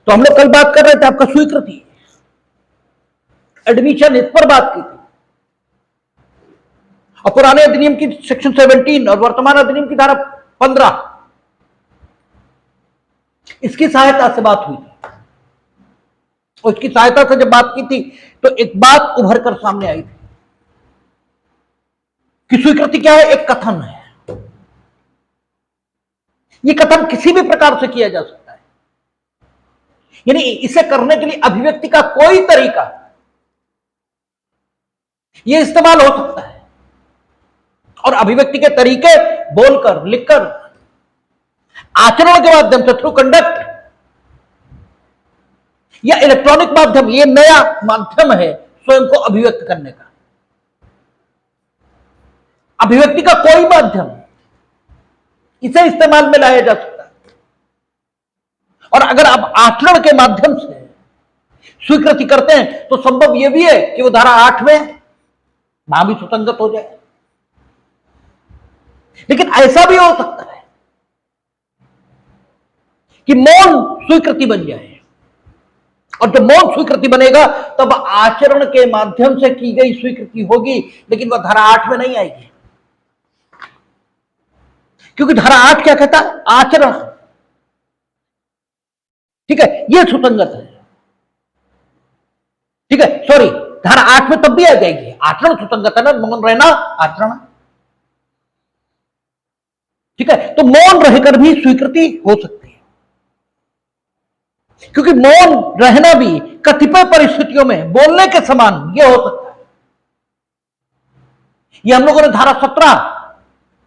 तो हम लोग कल बात कर रहे थे आपका स्वीकृति, एडमिशन, इस पर बात की थी। और पुराने अधिनियम की सेक्शन 17 और वर्तमान अधिनियम की धारा 15, इसकी सहायता से बात हुई थी। और इसकी सहायता से जब बात की थी तो एक बात उभर कर सामने आई थी कि स्वीकृति क्या है? एक कथन है। यह कथन किसी भी प्रकार से किया जा सकता है, यानी इसे करने के लिए अभिव्यक्ति का कोई तरीका यह इस्तेमाल हो सकता है। और अभिव्यक्ति के तरीके बोलकर, लिखकर, आचरण के माध्यम से, थ्रू कंडक्ट, या इलेक्ट्रॉनिक माध्यम, यह नया माध्यम है स्वयं को अभिव्यक्त करने का। अभिव्यक्ति का कोई माध्यम इसे इस्तेमाल में लाया जा सकता है। और अगर आप आचरण के माध्यम से स्वीकृति करते हैं तो संभव यह भी है कि वो धारा 8 में वहां भी सुसंगत हो जाए। लेकिन ऐसा भी हो सकता है कि मौन स्वीकृति बन जाए, और जब मौन स्वीकृति बनेगा तब आचरण के माध्यम से की गई स्वीकृति होगी, लेकिन वह धारा 8 में नहीं आएगी। क्योंकि धारा 8 क्या कहता है? आचरण। ठीक है, यह सुसंगत है। ठीक है, सॉरी, धारा 8 में तब भी आ जाएगी, आचरण सुसंगत है ना, मौन रहना आचरण। ठीक है, तो मौन रहकर भी स्वीकृति हो सकती है, क्योंकि मौन रहना भी कतिपय परिस्थितियों में बोलने के समान यह हो सकता है। यह हम लोगों ने धारा 17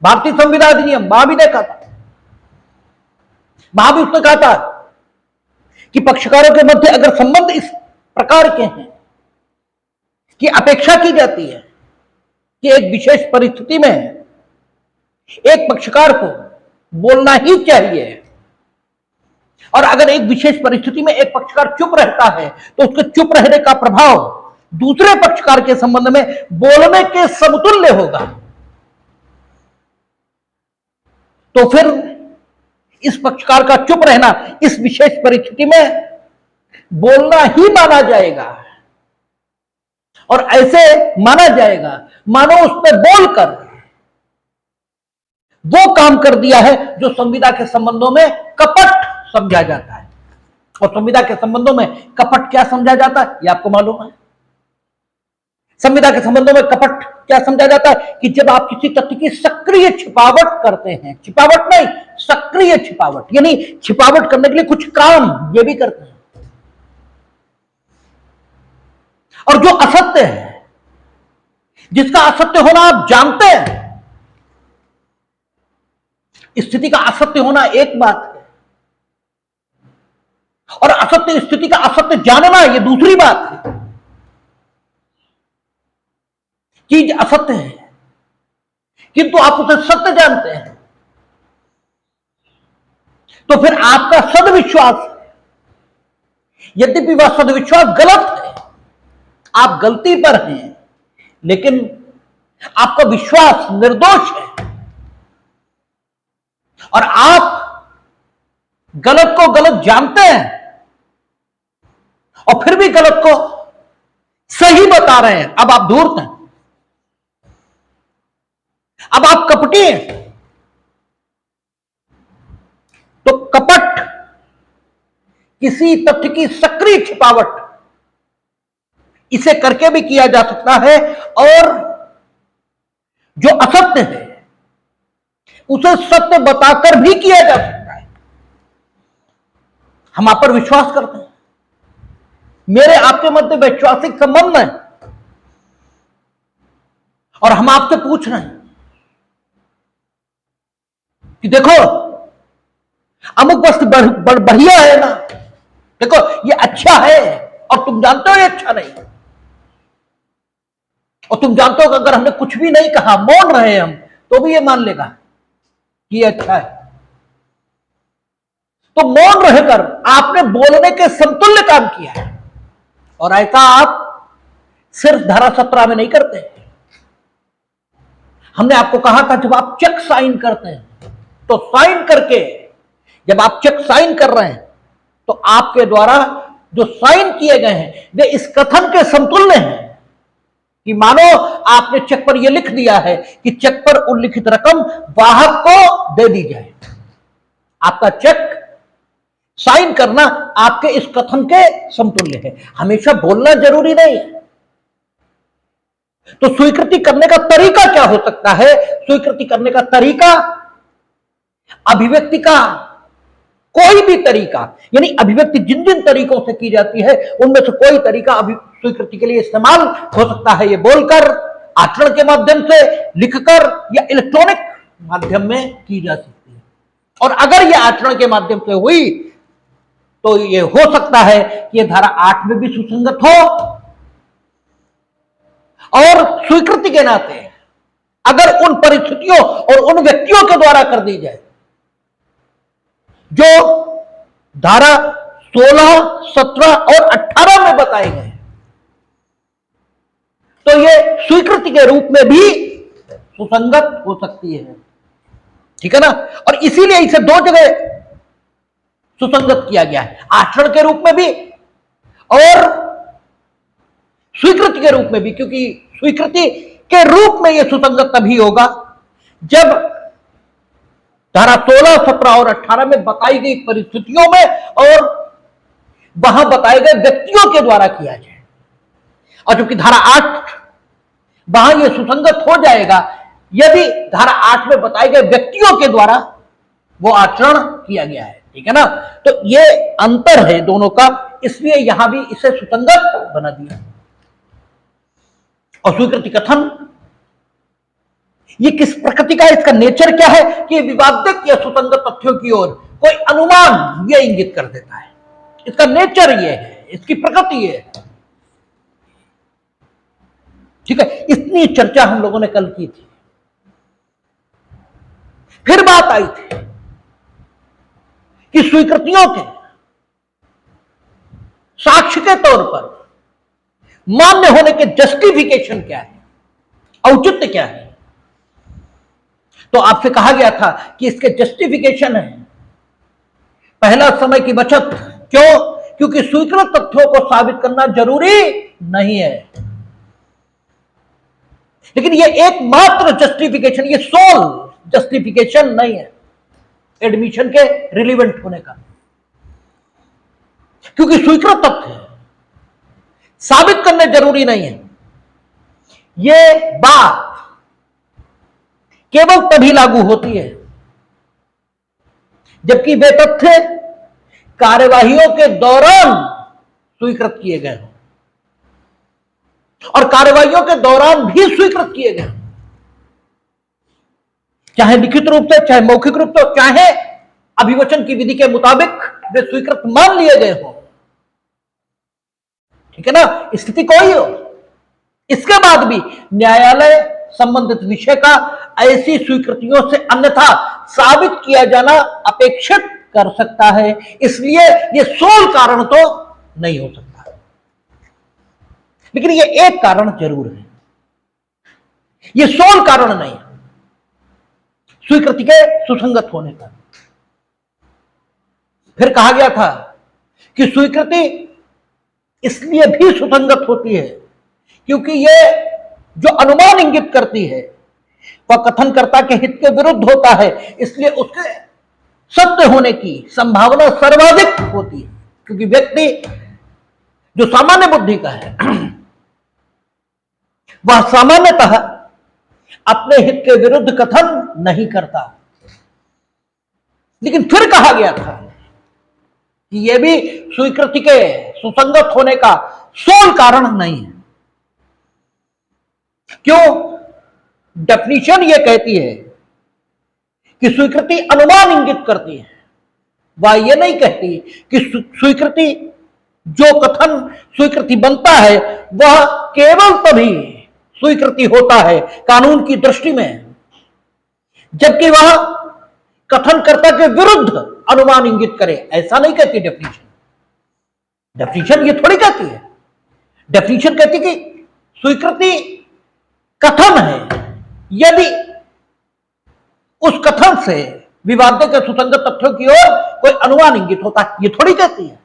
भारतीय संविधान अधिनियम वहां भी देखा था। वहां भी उसने कहा था कि पक्षकारों के मध्य अगर संबंध इस प्रकार के हैं कि अपेक्षा की जाती है कि एक विशेष परिस्थिति में एक पक्षकार को बोलना ही चाहिए, और अगर एक विशेष परिस्थिति में एक पक्षकार चुप रहता है तो उसके चुप रहने का प्रभाव दूसरे पक्षकार के संबंध में बोलने के समतुल्य होगा, तो फिर इस पक्षकार का चुप रहना इस विशेष परिस्थिति में बोलना ही माना जाएगा। और ऐसे माना जाएगा मानो उसने बोलकर वो काम कर दिया है जो संविदा के संबंधों में कपट समझा जाता है। और संविदा के संबंधों में कपट क्या समझा जाता है, यह आपको मालूम है। संविदा के संबंधों में कपट क्या समझा जाता है कि जब आप किसी तथ्य की सक्रिय छिपावट करते हैं, छिपावट नहीं, सक्रिय छिपावट, यानी छिपावट करने के लिए कुछ काम ये भी करते हैं, और जो असत्य है, जिसका असत्य होना आप जानते हैं, स्थिति का असत्य होना एक बात है, और असत्य स्थिति का असत्य जानना यह दूसरी बात है। चीज असत्य है किंतु आप उसे सत्य जानते हैं, तो फिर आपका सदविश्वास, यद्यपि वह सदविश्वास गलत है, आप गलती पर हैं, लेकिन आपका विश्वास निर्दोष है, और आप गलत को गलत जानते हैं और फिर भी गलत को सही बता रहे हैं। अब आप धूर्त हैं, अब आप कपटी हैं। तो कपट किसी तथ्य की सक्रिय छिपावट, इसे करके भी किया जा सकता है, और जो असत्य है उसे सत्य बताकर भी किया जा सकता है। हम आप पर विश्वास करते हैं, मेरे आपके मध्य वैश्वासिक संबंध है, और हम आपसे पूछ रहे हैं कि देखो अमुक वस्तु बढ़िया है ना, देखो ये अच्छा है, और तुम जानते हो ये अच्छा नहीं, और तुम जानते हो कि अगर हमने कुछ भी नहीं कहा, मौन रहे हम, तो भी ये मान लेगा कि ये अच्छा है। तो मौन रहकर आपने बोलने के समतुल्य काम किया है, और ऐसा आप सिर्फ धारा 17 में नहीं करते। हमने आपको कहा था जब आप चेक साइन करते हैं तो साइन करके, जब आप चेक साइन कर रहे हैं तो आपके द्वारा जो साइन किए गए हैं वे इस कथन के समतुल्य हैं कि मानो आपने चेक पर यह लिख दिया है कि चेक पर उल्लिखित रकम वाहक को दे दी जाए। आपका चेक साइन करना आपके इस कथन के समतुल्य है। हमेशा बोलना जरूरी नहीं है। तो स्वीकृति करने का तरीका क्या हो सकता है? स्वीकृति करने का तरीका अभिव्यक्ति का कोई भी तरीका, यानी अभिव्यक्ति जिन जिन तरीकों से की जाती है उनमें से कोई तरीका स्वीकृति के लिए इस्तेमाल हो सकता है। ये बोलकर, आचरण के माध्यम से, लिखकर या इलेक्ट्रॉनिक माध्यम में की जा सकती है। और अगर ये आचरण के माध्यम से हुई तो ये हो सकता है कि ये धारा 8 में भी सुसंगत हो। और स्वीकृति के नाते अगर उन परिस्थितियों और उन व्यक्तियों के द्वारा कर दी जाए जो धारा 16, 17 और 18 में बताए गए, तो ये स्वीकृति के रूप में भी सुसंगत हो सकती है। ठीक है ना? और इसीलिए इसे दो जगह सुसंगत किया गया है, आचरण के रूप में भी और स्वीकृति के रूप में भी। क्योंकि स्वीकृति के रूप में यह सुसंगत तभी होगा जब धारा 16, 17 और 18 में बताई गई परिस्थितियों में और वहां बताए गए व्यक्तियों के द्वारा किया जाए। और चूंकि धारा 8 वहां यह सुसंगत हो जाएगा यदि धारा 8 में बताए गए व्यक्तियों के द्वारा वो आचरण किया गया है। ठीक है ना? तो ये अंतर है दोनों का, इसलिए यहां भी इसे सुसंगत बना दिया। और स्वीकृति कथन ये किस प्रकृति का है, इसका नेचर क्या है कि विवादित या सुसंगत तथ्यों की ओर कोई अनुमान ये इंगित कर देता है। इसका नेचर ये है, इसकी प्रकृति ये है। ठीक है? इतनी चर्चा हम लोगों ने कल की थी। फिर बात आई थी कि स्वीकृतियों के साक्ष्य के तौर पर मान्य होने के जस्टिफिकेशन क्या है, औचित्य क्या है। तो आपसे कहा गया था कि इसके जस्टिफिकेशन है पहला, समय की बचत। क्यों? क्योंकि स्वीकृत तथ्यों को साबित करना जरूरी नहीं है। लेकिन यह एकमात्र जस्टिफिकेशन, ये सोल जस्टिफिकेशन नहीं है एडमिशन के रिलीवेंट होने का। क्योंकि स्वीकृत तथ्य साबित करने जरूरी नहीं है। यह बात केवल तभी लागू होती है जबकि वे तथ्य कार्यवाहियों के दौरान स्वीकृत किए गए हों और कार्यवाहियों के दौरान भी स्वीकृत किए गए, चाहे लिखित रूप से, चाहे मौखिक रूप से, चाहे अभिवचन की विधि के मुताबिक वे स्वीकृत मान लिए गए हों। ठीक है ना? स्थिति कोई हो, इसके बाद भी न्यायालय संबंधित विषय का ऐसी स्वीकृतियों से अन्यथा साबित किया जाना अपेक्षित कर सकता है। इसलिए यह सोल कारण तो नहीं हो सकता, लेकिन यह एक कारण जरूर है। यह सोल कारण नहीं स्वीकृति के सुसंगत होने का। फिर कहा गया था कि स्वीकृति इसलिए भी सुसंगत होती है क्योंकि यह जो अनुमान इंगित करती है वह कथनकर्ता के हित के विरुद्ध होता है, इसलिए उसके सत्य होने की संभावना सर्वाधिक होती है। क्योंकि व्यक्ति जो सामान्य बुद्धि का है वह सामान्यतः अपने हित के विरुद्ध कथन नहीं करता। लेकिन फिर कहा गया था कि यह भी स्वीकृति के सुसंगत होने का सोल कारण नहीं है। क्यों? डेफिनेशन यह कहती है कि स्वीकृति अनुमान इंगित करती है, वह यह नहीं कहती कि स्वीकृति जो कथन स्वीकृति बनता है वह केवल तभी स्वीकृति होता है कानून की दृष्टि में जबकि वह कथनकर्ता के विरुद्ध अनुमान इंगित करे। ऐसा नहीं कहती डेफिनेशन। डेफिनेशन ये थोड़ी कहती है। डेफिनेशन कहती कि स्वीकृति कथन है यदि उस कथन से विवाद के सुसंगत तथ्यों की ओर कोई अनुमान इंगित होता है। ये थोड़ी कहती है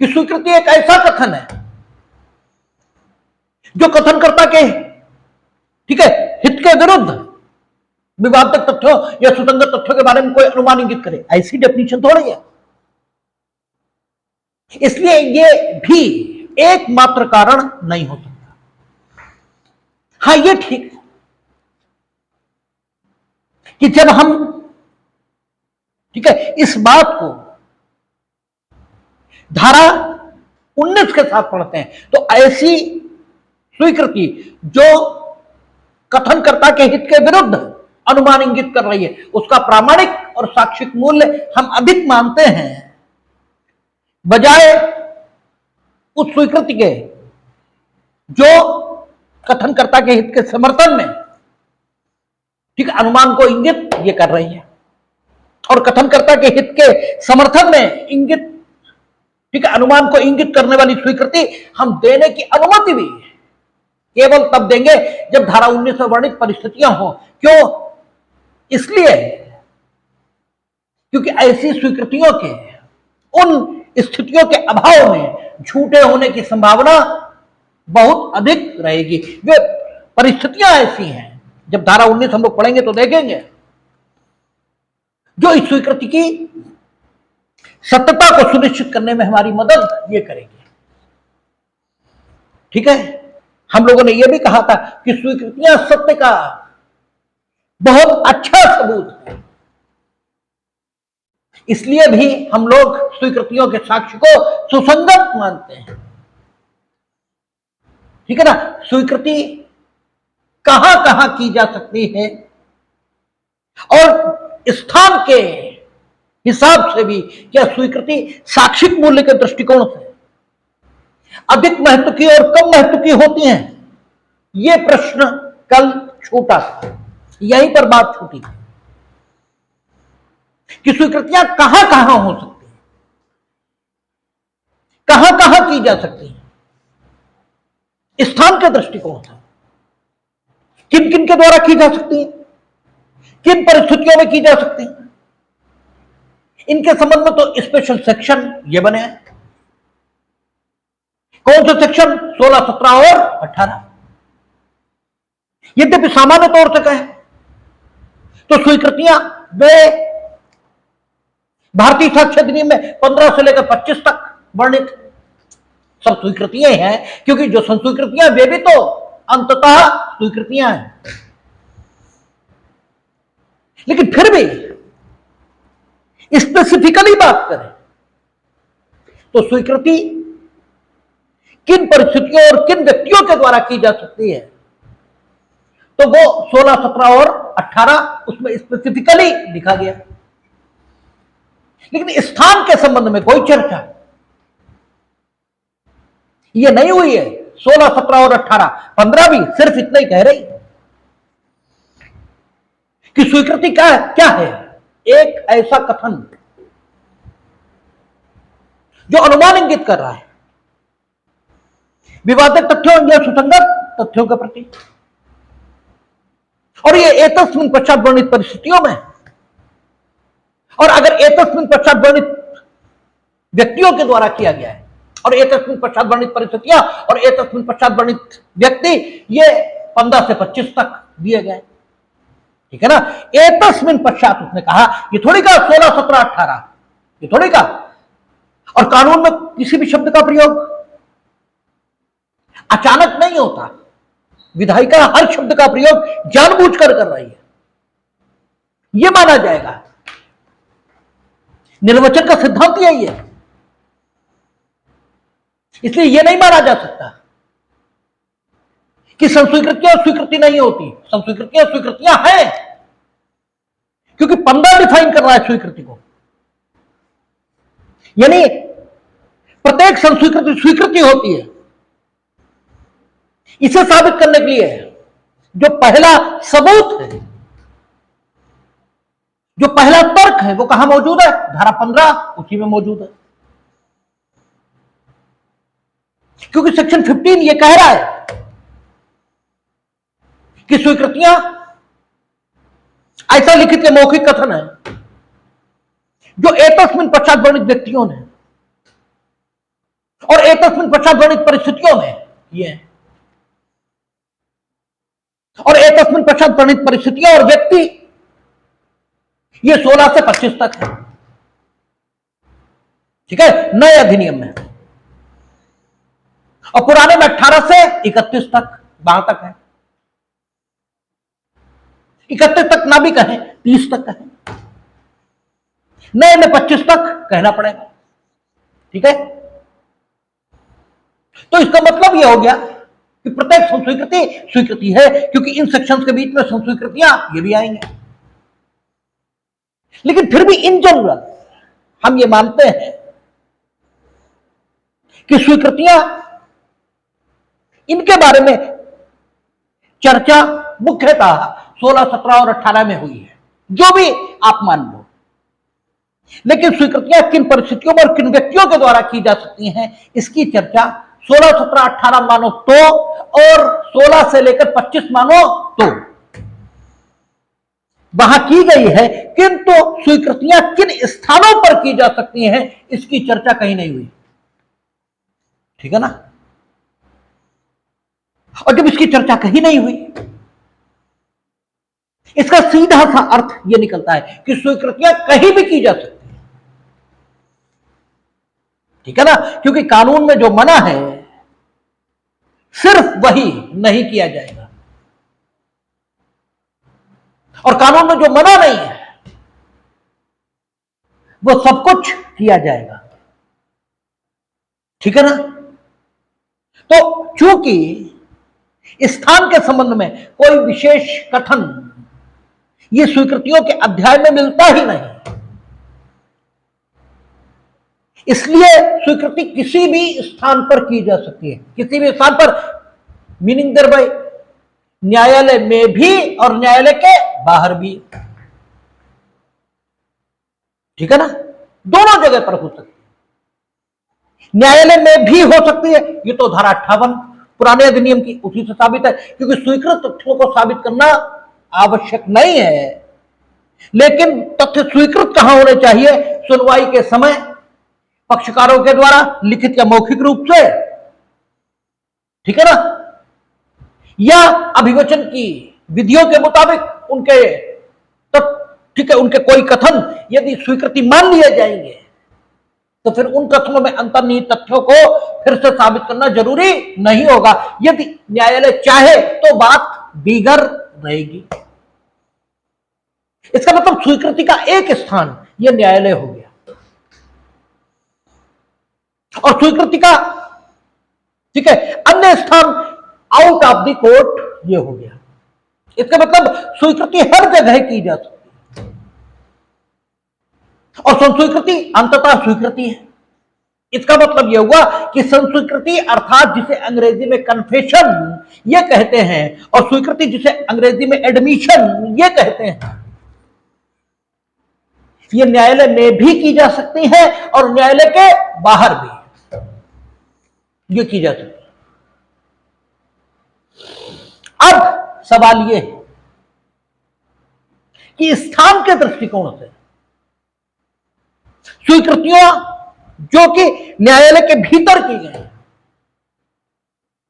कि स्वीकृति एक ऐसा कथन है जो कथनकर्ता के, ठीक है, हित के विरुद्ध विवादक तथ्यों या सुसंगत तथ्यों के बारे में कोई अनुमान इंगित करे, ऐसी डेफिनेशन थोड़ी है। इसलिए ये भी एकमात्र कारण नहीं हो सकता। हां, ये ठीक है कि जब हम, ठीक है, इस बात को धारा 19 के साथ पढ़ते हैं तो ऐसी स्वीकृति जो कथनकर्ता के हित के विरुद्ध अनुमान इंगित कर रही है, उसका प्रामाणिक और साक्षिक मूल्य हम अधिक मानते हैं बजाय उस स्वीकृति के जो कथनकर्ता के हित के समर्थन में, ठीक, अनुमान को इंगित ये कर रही है। और कथनकर्ता के हित के समर्थन में इंगित, ठीक है, अनुमान को इंगित करने वाली स्वीकृति हम देने की अनुमति भी केवल तब देंगे जब धारा 19 में वर्णित परिस्थितियां हो। क्यों? इसलिए क्योंकि ऐसी स्वीकृतियों के उन स्थितियों के अभाव में झूठे होने की संभावना बहुत अधिक रहेगी। वे परिस्थितियां ऐसी हैं, जब धारा 19 हम लोग पढ़ेंगे तो देखेंगे, जो इस स्वीकृति की सत्यता को सुनिश्चित करने में हमारी मदद ये करेगी। ठीक है, हम लोगों ने यह भी कहा था कि स्वीकृतियां सत्य का बहुत अच्छा सबूत है। इसलिए भी हम लोग स्वीकृतियों के साक्ष्य को सुसंगत मानते हैं। ठीक है ना? स्वीकृति कहां कहां की जा सकती है और स्थान के हिसाब से भी क्या स्वीकृति साक्षिक मूल्य के दृष्टिकोण से अधिक महत्व की और कम महत्व की होती हैं? यह प्रश्न कल छूटा था, यहीं पर बात छूटी थी कि स्वीकृतियां कहां कहां हो सकती हैं, कहां कहां की जा सकती हैं स्थान के दृष्टिकोण से, किन किन के द्वारा की जा सकती है, किन परिस्थितियों में की जा सकती है। इनके संबंध में तो स्पेशल सेक्शन ये बने हैं। कौन से सेक्शन? 16, 17 और 18। यद्यपि सामान्य तौर से कहें तो स्वीकृतियां वे भारतीय साक्ष्य अधिनियम में 15 से लेकर 25 तक वर्णित सब स्वीकृतियां हैं, क्योंकि जो संस्वीकृतियां वे भी तो अंततः स्वीकृतियां हैं। लेकिन फिर भी स्पेसिफिकली बात करें तो स्वीकृति किन परिस्थितियों और किन व्यक्तियों के द्वारा की जा सकती है, तो वो 16, 17 और 18 उसमें स्पेसिफिकली लिखा गया। लेकिन स्थान के संबंध में कोई चर्चा ये नहीं हुई है। 16, 17 और 18, 15 भी सिर्फ इतना ही कह रही कि स्वीकृति क्या है? एक ऐसा कथन जो अनुमान इंगित कर रहा है विवादित तथ्यों या सुसंगत तथ्यों के प्रति, और ये एतस्मिन् पश्चात वर्णित परिस्थितियों में, और अगर एतस्मिन् पश्चात वर्णित व्यक्तियों के द्वारा किया गया है और एतस्मिन् पश्चात वर्णित परिस्थितियां और एतस्मिन् पश्चात वर्णित व्यक्ति, ये 15 से 25 तक दिए गए। ठीक है ना? एतस्मिन् पश्चात उसने कहा, ये थोड़ी कहा 16, 17, 18, ये थोड़ी कहा। और कानून में किसी भी शब्द का प्रयोग अचानक नहीं होता। विधायिका हर शब्द का प्रयोग जानबूझकर कर रही है, यह माना जाएगा। निर्वचन का सिद्धांत यही है। इसलिए यह नहीं माना जा सकता कि संस्वीकृतियां स्वीकृति नहीं होती। संस्वीकृतियां स्वीकृतियां हैं, क्योंकि 15 डिफाइन कर रहा है स्वीकृति को। यानी प्रत्येक संस्वीकृति स्वीकृति होती है। इसे साबित करने के लिए जो पहला सबूत है, जो पहला तर्क है, वो कहां मौजूद है? धारा 15 उसी में मौजूद है। क्योंकि सेक्शन 15 ये कह रहा है कि स्वीकृतियां ऐसा लिखित या मौखिक कथन है जो एतस्मिन पश्चात वर्णित व्यक्तियों ने और एतस्मिन पश्चात वर्णित परिस्थितियों में किए हैं, और एतस्मिन पश्चात वर्णित परिस्थितियां और व्यक्ति ये 16 से 25 तक है। ठीक है, नए अधिनियम में, और पुराने में 18 से 31 तक, 12 तक है। 31 तक ना भी कहें, 30 तक कहें, नए में 25 तक कहना पड़ेगा। ठीक है, तो इसका मतलब यह हो गया कि प्रत्येक संस्वीकृति स्वीकृति है, क्योंकि इन सेक्शंस के बीच में संस्वीकृतियां ये भी आएंगे। लेकिन फिर भी इन जनरल हम ये मानते हैं कि स्वीकृतियां, इनके बारे में चर्चा मुख्यतः 16, 17 और 18 में हुई है, जो भी आप मान लो। लेकिन स्वीकृतियां किन परिस्थितियों में और किन व्यक्तियों के द्वारा की जा सकती हैं, इसकी चर्चा 16, 17, 18 मानो तो, और 16 से लेकर 25 मानो तो वहां की गई है, किंतु स्वीकृतियां किन स्थानों पर की जा सकती हैं, इसकी चर्चा कहीं नहीं हुई। ठीक है ना? और जब इसकी चर्चा कहीं नहीं हुई, इसका सीधा सा अर्थ यह निकलता है कि स्वीकृतियां कहीं भी की जा सकती हैं। ठीक है ना? क्योंकि कानून में जो मना है सिर्फ वही नहीं किया जाएगा, और कानून में जो मना नहीं है वो सब कुछ किया जाएगा। ठीक है ना? तो चूंकि स्थान के संबंध में कोई विशेष कथन ये स्वीकृतियों के अध्याय में मिलता ही नहीं, इसलिए स्वीकृति किसी भी स्थान पर की जा सकती है, किसी भी स्थान पर, मीनिंग देयर बाय न्यायालय में भी और न्यायालय के बाहर भी। ठीक है ना? दोनों जगह पर हो सकती है, न्यायालय में भी हो सकती है। ये तो धारा 58 पुराने अधिनियम की उसी से साबित है, क्योंकि स्वीकृत तथ्यों को साबित करना आवश्यक नहीं है, लेकिन तथ्य स्वीकृत कहां होने चाहिए? सुनवाई के समय पक्षकारों के द्वारा लिखित या मौखिक रूप से। ठीक है ना? या अभिवचन की विधियों के मुताबिक उनके, ठीक है, उनके कोई कथन यदि स्वीकृति मान लिए जाएंगे तो फिर उन कथनों में अंतर्निहित तथ्यों को फिर से साबित करना जरूरी नहीं होगा। यदि न्यायालय चाहे तो बात दीगर रहेगी। इसका मतलब स्वीकृति का एक स्थान यह न्यायालय हो गया, और स्वीकृति का, ठीक है, अन्य स्थान आउट ऑफ द कोर्ट ये हो गया। इसका मतलब स्वीकृति हर जगह की जा सकती है, और संस्वीकृति अंततः स्वीकृति है। इसका मतलब यह हुआ कि संस्वीकृति अर्थात जिसे अंग्रेजी में कन्फेशन ये कहते हैं, और स्वीकृति जिसे अंग्रेजी में एडमिशन ये कहते हैं, ये न्यायालय में भी की जा सकती है और न्यायालय के बाहर भी ये की जा सकती है। अब सवाल यह है कि स्थान के दृष्टिकोण से स्वीकृतियां जो कि न्यायालय के भीतर की गई,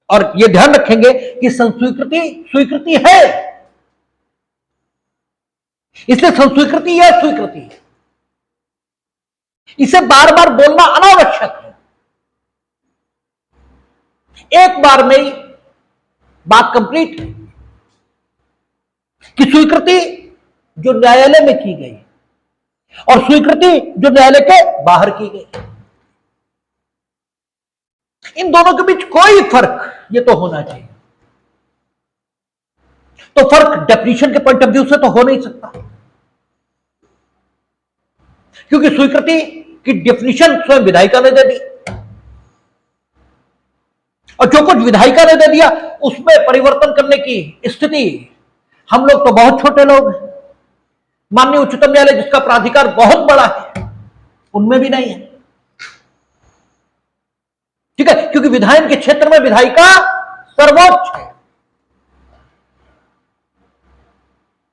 और यह ध्यान रखेंगे कि संस्वीकृति स्वीकृति है, इसलिए संस्वीकृति यह स्वीकृति है, इसे बार बार बोलना अनावश्यक है। एक बार में ही बात कंप्लीट है कि स्वीकृति जो न्यायालय में की गई और स्वीकृति जो न्यायालय के बाहर की गई, इन दोनों के बीच कोई फर्क ये तो होना चाहिए। तो फर्क डेफिनेशन के पॉइंट ऑफ व्यू से तो हो नहीं सकता, क्योंकि स्वीकृति की डेफिनेशन स्वयं विधायिका ने दे दी, और जो कुछ विधायिका ने दे दिया उसमें परिवर्तन करने की स्थिति हम लोग तो बहुत छोटे लोग हैं, माननीय उच्चतम न्यायालय जिसका प्राधिकार बहुत बड़ा है उनमें भी नहीं है। ठीक है, क्योंकि विधायन के क्षेत्र में विधायिका सर्वोच्च है।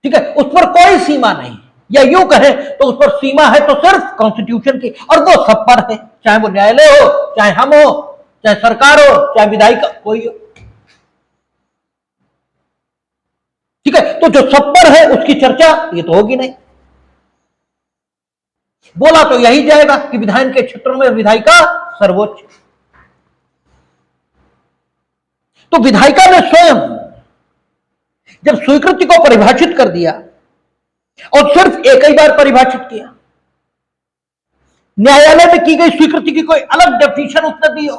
ठीक है, उस पर कोई सीमा नहीं, या यूं कहें तो उस पर सीमा है तो सिर्फ कॉन्स्टिट्यूशन की, और वो सब पर है, चाहे वो न्यायालय हो, चाहे हम हो, चाहे सरकार हो, चाहे विधायिका कोई हो। ठीक है, तो जो सब पर है उसकी चर्चा ये तो होगी नहीं। बोला तो यही जाएगा कि विधायन के क्षेत्रों में विधायिका सर्वोच्च। तो विधायिका ने स्वयं जब स्वीकृति को परिभाषित कर दिया और सिर्फ एक ही बार परिभाषित किया, न्यायालय में की गई स्वीकृति की कोई अलग डेफिनेशन उसने दी हो,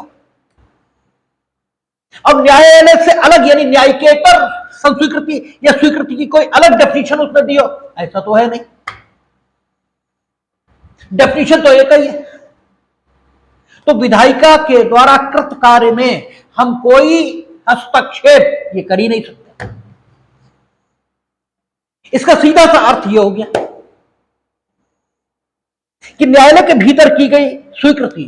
अब न्यायालय से अलग यानी न्यायिकेतर संस्वीकृति या स्वीकृति की कोई अलग डेफिनेशन उसने दी हो, ऐसा तो है नहीं। डेफिनेशन तो एक ही है। तो विधायिका के द्वारा कृत कार्य में हम कोई हस्तक्षेप ये कर ही नहीं सकते। इसका सीधा सा अर्थ यह हो गया कि न्यायालय के भीतर की गई स्वीकृति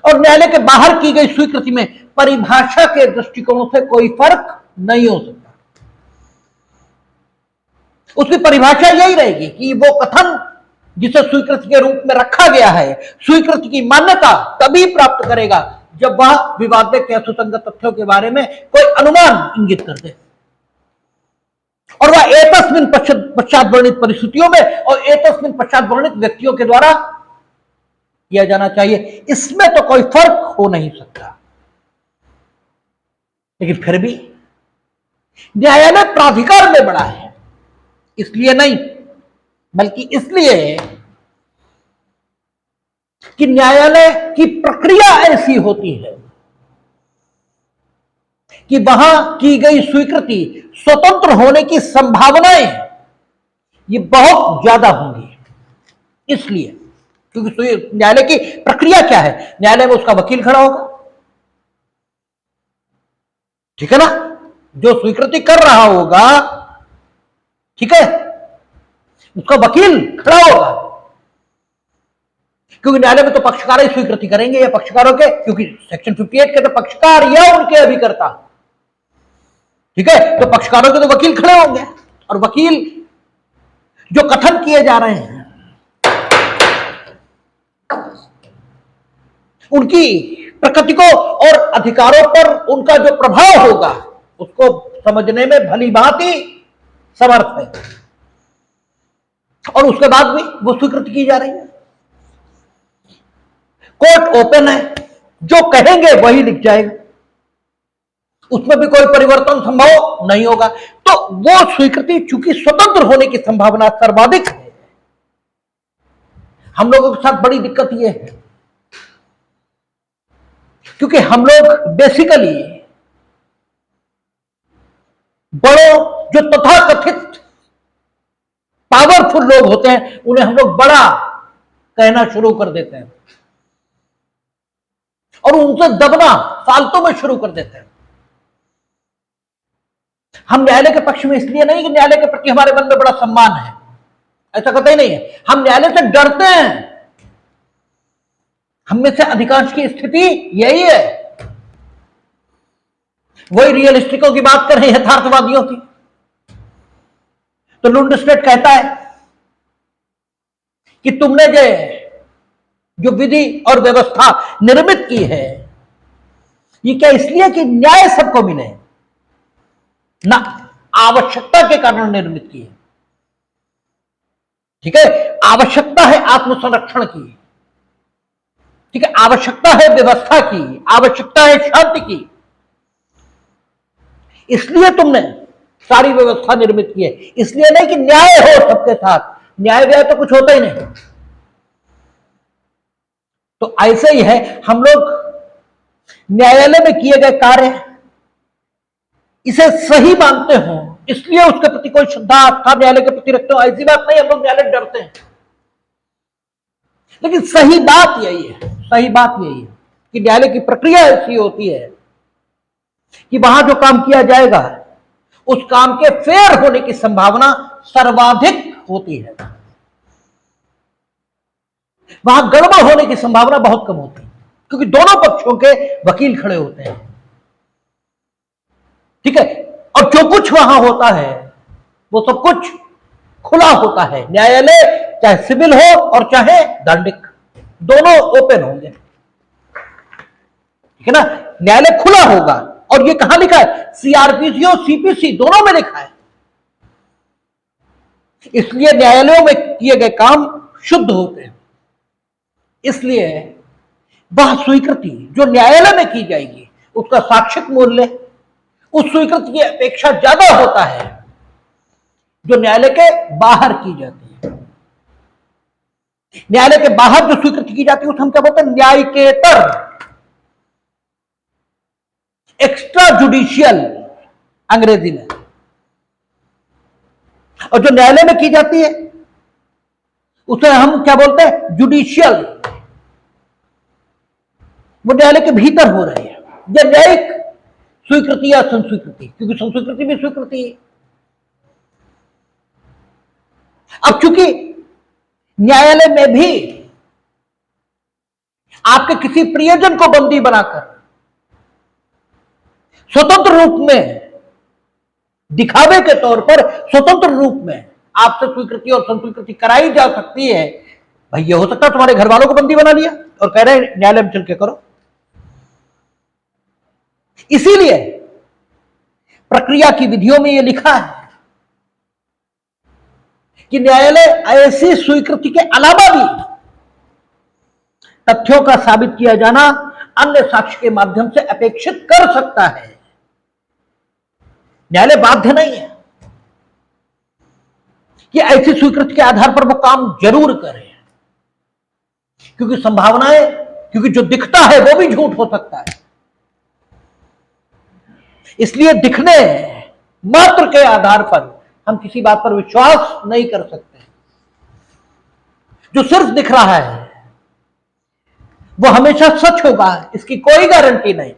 और न्यायालय के बाहर की गई स्वीकृति में परिभाषा के दृष्टिकोण से कोई फर्क नहीं हो सकता। उसकी परिभाषा यही रहेगी कि वो कथन जिसे स्वीकृति के रूप में रखा गया है, स्वीकृति की मान्यता तभी प्राप्त करेगा जब वह विवादित या सुसंगत तथ्यों के बारे में कोई अनुमान इंगित कर दे, और वह एतस्मिन् पश्चात वर्णित परिस्थितियों में और एतस्मिन् पश्चात वर्णित व्यक्तियों के द्वारा किया जाना चाहिए। इसमें तो कोई फर्क हो नहीं सकता। लेकिन फिर भी न्यायालय प्राधिकार में बड़ा है, इसलिए नहीं बल्कि इसलिए कि न्यायालय की प्रक्रिया ऐसी होती है कि वहां की गई स्वीकृति स्वतंत्र होने की संभावनाएं ये बहुत ज्यादा होंगी। इसलिए क्योंकि न्यायालय की प्रक्रिया क्या है, न्यायालय में उसका वकील खड़ा होगा, ठीक है ना, जो स्वीकृति कर रहा होगा, ठीक है, उसका वकील खड़ा होगा, क्योंकि न्यायालय में तो पक्षकार ही स्वीकृति करेंगे या पक्षकारों के, क्योंकि सेक्शन 58 के तो पक्षकार या उनके अभिकर्ता, ठीक है, तो पक्षकारों के तो वकील खड़े होंगे, और वकील जो कथन किए जा रहे हैं उनकी प्रकृति को और अधिकारों पर उनका जो प्रभाव होगा उसको समझने में भली भांति समर्थ है, और उसके बाद भी वो स्वीकृति की जा रही है। कोर्ट ओपन है, जो कहेंगे वही लिख जाएगा, उसमें भी कोई परिवर्तन संभव नहीं होगा। तो वो स्वीकृति चूंकि स्वतंत्र होने की संभावना सर्वाधिक है, हम लोगों के साथ बड़ी दिक्कत यह है क्योंकि हम लोग बेसिकली बड़ों जो तथाकथित पावरफुल लोग होते हैं उन्हें हम लोग बड़ा कहना शुरू कर देते हैं और उनसे दबना फालतू में शुरू कर देते हैं। हम न्यायालय के पक्ष में इसलिए नहीं कि न्यायालय के प्रति हमारे मन में बड़ा सम्मान है, ऐसा कतई नहीं है। हम न्यायालय से डरते हैं। हम में से अधिकांश की स्थिति यही है। वही रियलिस्टिकों की बात कर रहे हैं, यथार्थवादियों की। तो लुंडस्टेट कहता है कि तुमने जो विधि और व्यवस्था निर्मित की है ये क्या इसलिए कि न्याय सबको मिले, ना आवश्यकता के कारण निर्मित की है। ठीक है, आवश्यकता है आत्मसंरक्षण की, ठीक है, आवश्यकता है व्यवस्था की, आवश्यकता है शांति की, इसलिए तुमने सारी व्यवस्था निर्मित की है। इसलिए नहीं कि न्याय हो सबके साथ, न्याय व्याय तो कुछ होता ही नहीं। तो ऐसे ही है, हम लोग न्यायालय में किए गए कार्य इसे सही मानते हो इसलिए उसके प्रति कोई श्रद्धा आस्था न्यायालय के प्रति रखते हो, ऐसी बात नहीं। हम लोग न्यायालय डरते हैं, लेकिन सही बात यही है, सही बात यही है कि न्यायालय की प्रक्रिया ऐसी होती है कि वहां जो काम किया जाएगा उस काम के फेयर होने की संभावना सर्वाधिक होती है, वहां गड़बड़ होने की संभावना बहुत कम होती है, क्योंकि दोनों पक्षों के वकील खड़े होते हैं। ठीक है, और जो कुछ वहां होता है वो सब कुछ खुला होता है। न्यायालय चाहे सिविल हो और चाहे दंडिक, दोनों ओपन होंगे, ठीक है ना। न्यायालय खुला होगा, और ये कहां लिखा है? सीआरपीसी और सीपीसी दोनों में लिखा है। इसलिए न्यायालयों में किए गए काम शुद्ध होते हैं। इसलिए वह स्वीकृति जो न्यायालय में की जाएगी उसका साक्षिक मूल्य उस स्वीकृति की अपेक्षा ज्यादा होता है जो न्यायालय के बाहर की जाती है। न्यायालय के बाहर जो स्वीकृति की जाती है उसे हम क्या बोलते हैं? न्यायिकेतर, एक्स्ट्रा जुडिशियल अंग्रेजी में। और जो न्यायालय में की जाती है उसे हम क्या बोलते हैं? जुडिशियल। वो न्यायालय के भीतर हो रही है। यह न्यायिक स्वीकृति या संस्वीकृति, क्योंकि संस्वीकृति भी स्वीकृति है। अब चूंकि न्यायालय में भी आपके किसी प्रियजन को बंदी बनाकर स्वतंत्र रूप में, दिखावे के तौर पर स्वतंत्र रूप में आपसे स्वीकृति और संस्वीकृति कराई जा सकती है। भाई ये हो सकता है तुम्हारे घर वालों को बंदी बना लिया और कह रहे हैं न्यायालय में चल के करो। इसीलिए प्रक्रिया की विधियों में यह लिखा है कि न्यायालय ऐसी स्वीकृति के अलावा भी तथ्यों का साबित किया जाना अन्य साक्ष्य के माध्यम से अपेक्षित कर सकता है। न्यायालय बाध्य नहीं है कि ऐसी स्वीकृति के आधार पर वो काम जरूर करे, क्योंकि संभावनाएं, क्योंकि जो दिखता है वो भी झूठ हो सकता है। इसलिए दिखने मात्र के आधार पर हम किसी बात पर विश्वास नहीं कर सकते। जो सिर्फ दिख रहा है वो हमेशा सच होगा, इसकी कोई गारंटी नहीं।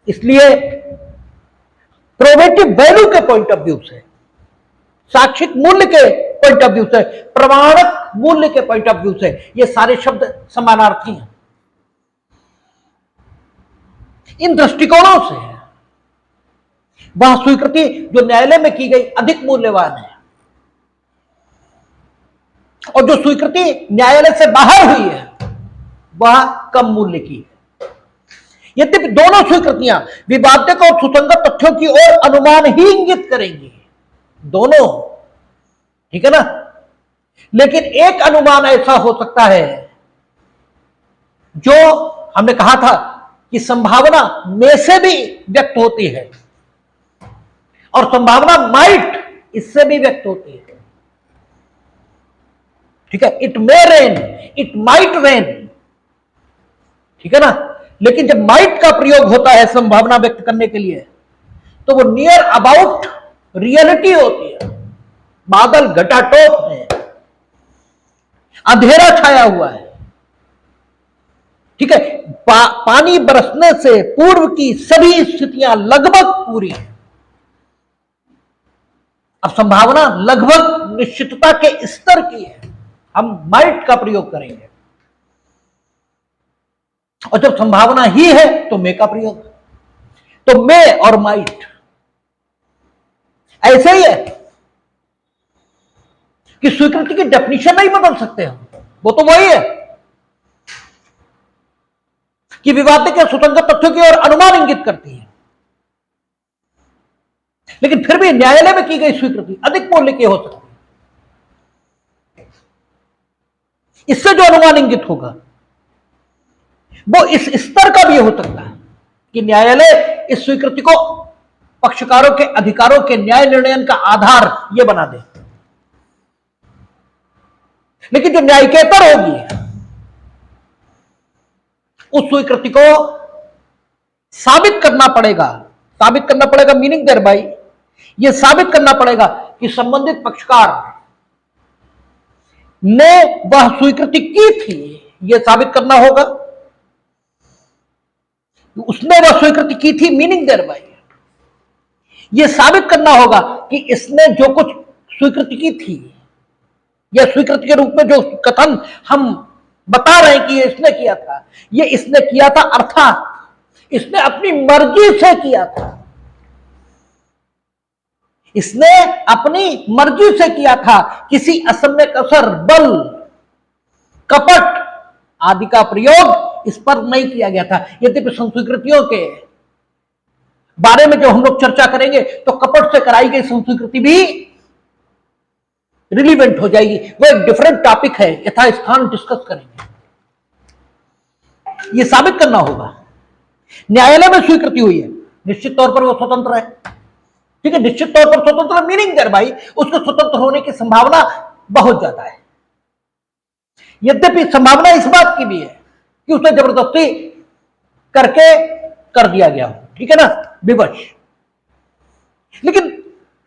इसलिए प्रोबेटिव वैल्यू के पॉइंट ऑफ व्यू से, साक्षिक मूल्य के पॉइंट ऑफ व्यू से, प्रमाणक मूल्य के पॉइंट ऑफ व्यू से ये सारे शब्द समानार्थी हैं। इन दृष्टिकोणों से वह स्वीकृति जो न्यायालय में की गई अधिक मूल्यवान है, और जो स्वीकृति न्यायालय से बाहर हुई है वह कम मूल्य की है। यद्यपि दोनों स्वीकृतियां विवादक और सुसंगत तथ्यों की ओर अनुमान ही इंगित करेंगी, दोनों, ठीक है ना। लेकिन एक अनुमान ऐसा हो सकता है जो हमने कहा था कि संभावना में से भी व्यक्त होती है, और संभावना माइट इससे भी व्यक्त होती है, ठीक है। It may rain, it might rain, ठीक है ना। लेकिन जब माइट का प्रयोग होता है संभावना व्यक्त करने के लिए तो वो नियर अबाउट रियलिटी होती है। बादल घटाटोप है, अंधेरा छाया हुआ है, ठीक है। पानी बरसने से पूर्व की सभी स्थितियां लगभग पूरी हैं। अब संभावना लगभग निश्चितता के स्तर की है, हम माइट का प्रयोग करेंगे। और जब संभावना ही है तो मे का प्रयोग। तो मे और माइट ऐसे ही है कि स्वीकृति की डेफिनेशन नहीं बदल सकते हम, वो तो वही है कि विवादित या सुसंगत तथ्यों की ओर अनुमान इंगित करती है। लेकिन फिर भी न्यायालय में की गई स्वीकृति अधिक मूल्य की हो सकती है। इससे जो अनुमान इंगित होगा वो इस स्तर का भी हो सकता है कि न्यायालय इस स्वीकृति को पक्षकारों के अधिकारों के न्याय निर्णय का आधार यह बना दे। लेकिन जो न्यायिकेतर होगी उस स्वीकृति को साबित करना पड़ेगा मीनिंग देयर बाय, यह साबित करना पड़ेगा कि संबंधित पक्षकार ने वह स्वीकृति की थी। यह साबित करना होगा उसने वह स्वीकृति की थी, मीनिंग देयर बाय यह साबित करना होगा कि इसने जो कुछ स्वीकृति की थी या स्वीकृति के रूप में जो कथन हम बता रहे हैं कि इसने किया था, ये इसने किया था अर्थात इसने अपनी मर्जी से किया था। इसने अपनी मर्जी से किया था, किसी असम्य कसर, बल, कपट आदि का प्रयोग इस पर नहीं किया गया था। यद्यपि संस्कृतियों के बारे में जो हम लोग चर्चा करेंगे तो कपट से कराई गई संस्कृति भी रिलीवेंट हो जाएगी, वो एक डिफरेंट टॉपिक है, यथास्थान डिस्कस करेंगे। ये साबित करना होगा न्यायालय में स्वीकृति हुई है, निश्चित तौर पर वो स्वतंत्र है। ठीक है, निश्चित तौर पर स्वतंत्र मीनिंग देयर भाई उसको स्वतंत्र होने की संभावना बहुत ज्यादा है। यद्यपि संभावना इस बात की भी है कि उसे जबरदस्ती करके कर दिया गया हो, ठीक है ना, विवश, लेकिन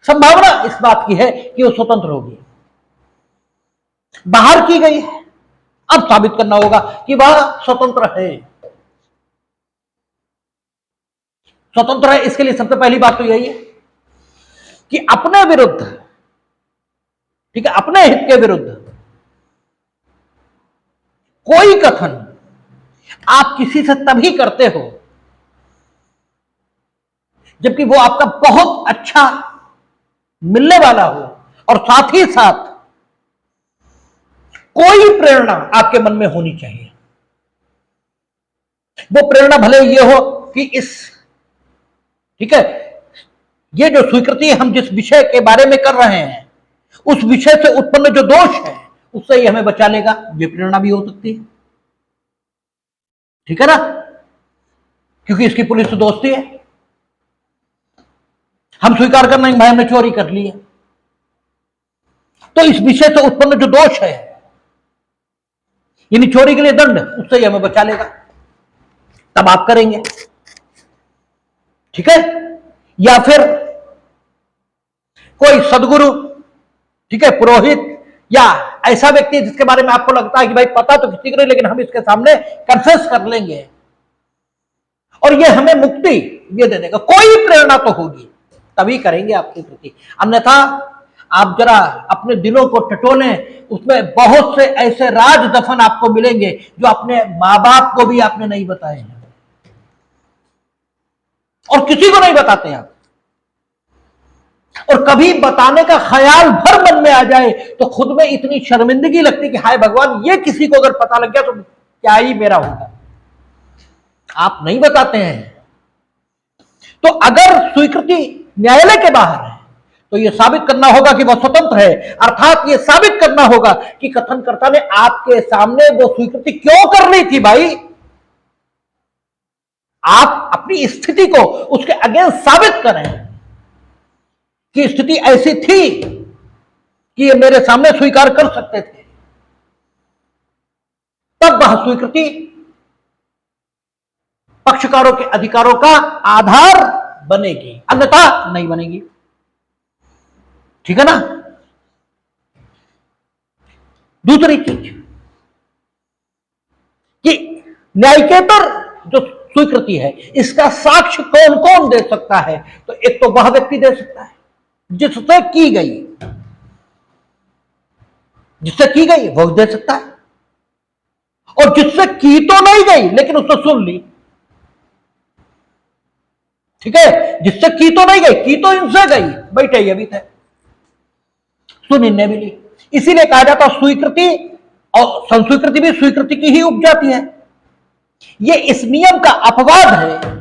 संभावना इस बात की है कि वो स्वतंत्र होगी। बाहर की गई है, अब साबित करना होगा कि वह स्वतंत्र है। स्वतंत्र है इसके लिए सबसे पहली बात तो यही है कि अपने विरुद्ध, ठीक है, अपने हित के विरुद्ध कोई कथन आप किसी से तभी करते हो जबकि वो आपका बहुत अच्छा मिलने वाला हो और साथ ही साथ कोई प्रेरणा आपके मन में होनी चाहिए। वो प्रेरणा भले ये हो कि इस, ठीक है, ये जो स्वीकृति हम जिस विषय के बारे में कर रहे हैं उस विषय से उत्पन्न जो दोष है उससे ही हमें बचा लेगा, ये प्रेरणा भी हो सकती है। ठीक है ना, क्योंकि इसकी पुलिस से दोस्ती है, हम स्वीकार करना है भाई हमने चोरी कर ली है, तो इस विषय से उत्पन्न जो दोष है यानी चोरी के लिए दंड, उससे ही हमें बचा लेगा, तब आप करेंगे। ठीक है, या फिर कोई सदगुरु, ठीक है, पुरोहित या ऐसा व्यक्ति जिसके बारे में आपको लगता है कि भाई पता तो किसी को नहीं लेकिन हम इसके सामने कन्फेस कर लेंगे और ये हमें मुक्ति ये दे देगा, कोई प्रेरणा तो होगी तभी करेंगे आपके प्रति। अन्यथा आप जरा अपने दिलों को टटोलें, उसमें बहुत से ऐसे राज दफन आपको मिलेंगे जो अपने मां बाप को भी आपने नहीं बताए हैं और किसी को नहीं बताते आप, और कभी बताने का ख्याल भर मन में आ जाए तो खुद में इतनी शर्मिंदगी लगती कि हाय भगवान ये किसी को अगर पता लग गया तो क्या ही मेरा होगा। आप नहीं बताते हैं। तो अगर स्वीकृति न्यायालय के बाहर है तो यह साबित करना होगा कि वह स्वतंत्र है, अर्थात यह साबित करना होगा कि कथनकर्ता ने आपके सामने वो स्वीकृति क्यों कर ली थी। भाई आप अपनी स्थिति को उसके अगेंस्ट साबित करें कि स्थिति ऐसी थी कि ये मेरे सामने स्वीकार कर सकते थे, तब वह स्वीकृति पक्षकारों के अधिकारों का आधार बनेगी, अन्यथा नहीं बनेगी। ठीक है ना। दूसरी चीज कि न्यायिकेतर जो स्वीकृति है इसका साक्ष्य कौन कौन दे सकता है, तो एक तो वह व्यक्ति दे सकता है जिससे की गई, जिससे की गई वह दे सकता है, और जिससे की तो नहीं गई लेकिन उसने सुन ली। ठीक है, जिससे की तो नहीं गई, की तो इनसे गई, बैठे अभी थे, सुन इनने भी ली। इसीलिए कहा जाता स्वीकृति और संस्वीकृति भी स्वीकृति की ही उपजाति है। ये इस नियम का अपवाद है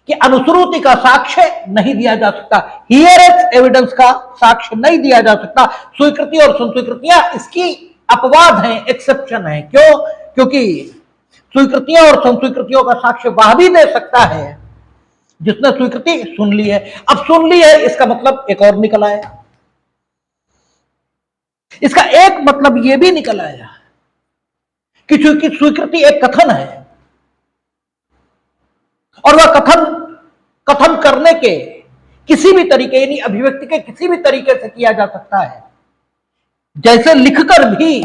कि अनुश्रुति का साक्ष्य नहीं दिया जा सकता, हियरेस्ट एविडेंस का साक्ष्य नहीं दिया जा सकता। स्वीकृति और संस्वीकृतियां इसकी अपवाद हैं, एक्सेप्शन है। क्यों? क्योंकि स्वीकृतियों और संस्वीकृतियों का साक्ष्य वह भी दे सकता है जिसने स्वीकृति सुन ली है। अब सुन ली है इसका मतलब एक और निकल आया, इसका एक मतलब यह भी निकल आया कि चूंकि स्वीकृति एक कथन है और वह कथन करने के किसी भी तरीके यानी अभिव्यक्ति के किसी भी तरीके से किया जा सकता है, जैसे लिखकर भी।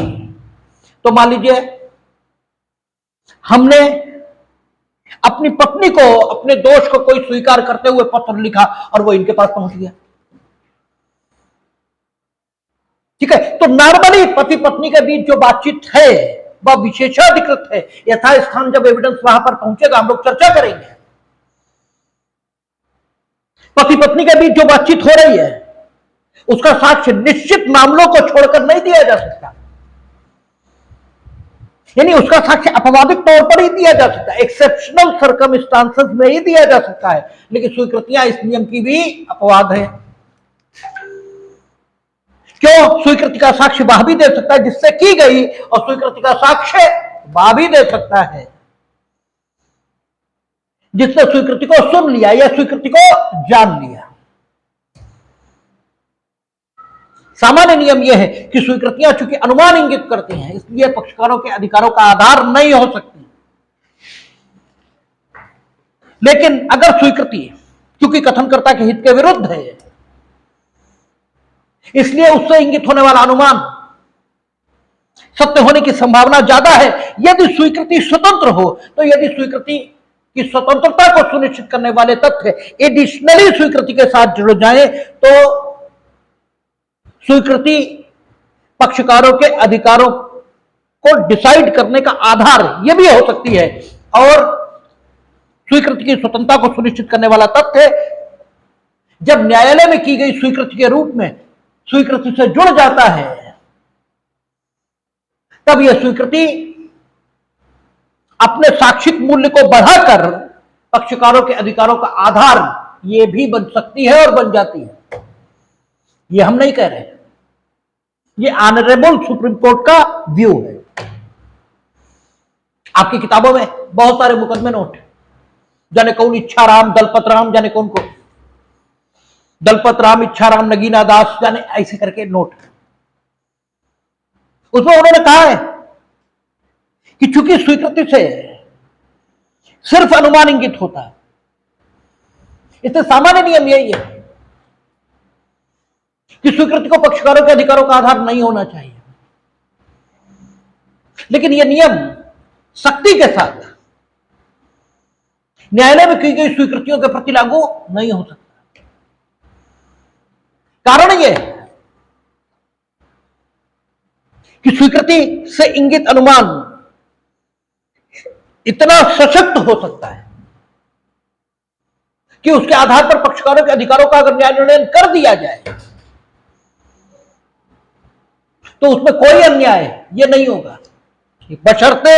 तो मान लीजिए हमने अपनी पत्नी को अपने दोष को कोई स्वीकार करते हुए पत्र लिखा और वो इनके पास पहुंच गया। ठीक है, तो नॉर्मली पति पत्नी के बीच जो बातचीत है वह विशेषाधिकृत है, यथास्थान जब एविडेंस वहां पर पहुंचेगा हम लोग चर्चा करेंगे। पति पत्नी के बीच जो बातचीत हो रही है उसका साक्ष्य निश्चित मामलों को छोड़कर नहीं दिया जा सकता, यानी उसका साक्ष्य अपवादिक तौर पर ही दिया जा सकता है, एक्सेप्शनल सर्कमस्टांसेस में ही दिया जा सकता है। लेकिन स्वीकृतियां इस नियम की भी अपवाद है। क्यों? स्वीकृति का साक्ष्य वह भी दे सकता है जिससे की गई, और स्वीकृति का साक्ष्य वह भी दे सकता है जिसने स्वीकृति को सुन लिया या स्वीकृति को जान लिया। सामान्य नियम यह है कि स्वीकृतियां चूंकि अनुमान इंगित करती हैं, इसलिए पक्षकारों के अधिकारों का आधार नहीं हो सकती। लेकिन अगर स्वीकृति चूंकि कथनकर्ता के हित के विरुद्ध है, इसलिए उससे इंगित होने वाला अनुमान सत्य होने की संभावना ज्यादा है। यदि स्वीकृति स्वतंत्र हो, तो यदि स्वीकृति की स्वतंत्रता को सुनिश्चित करने वाले तथ्य एडिशनली स्वीकृति के साथ जुड़ जाए, तो स्वीकृति पक्षकारों के अधिकारों को डिसाइड करने का आधार यह भी हो सकती है। और स्वीकृति की स्वतंत्रता को सुनिश्चित करने वाला तथ्य जब न्यायालय में की गई स्वीकृति के रूप में स्वीकृति से जुड़ जाता है, तब यह स्वीकृति अपने साक्षिक मूल्य को बढ़ाकर पक्षकारों के अधिकारों का आधार यह भी बन सकती है और बन जाती है। यह हम नहीं कह रहे, ये ऑनरेबल सुप्रीम कोर्ट का व्यू है। आपकी किताबों में बहुत सारे मुकदमे नोट, जाने कौन इच्छाराम, दलपत राम, जाने कौन को दलपत राम, इच्छाराम, नगीना दास, जाने ऐसे करके नोट। उसमें उन्होंने कहा है कि चूंकि स्वीकृति से सिर्फ अनुमान इंगित होता है, इससे सामान्य नियम यही है कि स्वीकृति को पक्षकारों के अधिकारों का आधार नहीं होना चाहिए। लेकिन यह नियम सख्ती के साथ न्यायालय में की गई स्वीकृतियों के प्रति लागू नहीं हो सकता। कारण यह कि स्वीकृति से इंगित अनुमान इतना सशक्त हो सकता है कि उसके आधार पर पक्षकारों के अधिकारों का अगर न्याय निर्णय कर दिया जाए, तो उसमें कोई अन्याय यह नहीं होगा, बशर्ते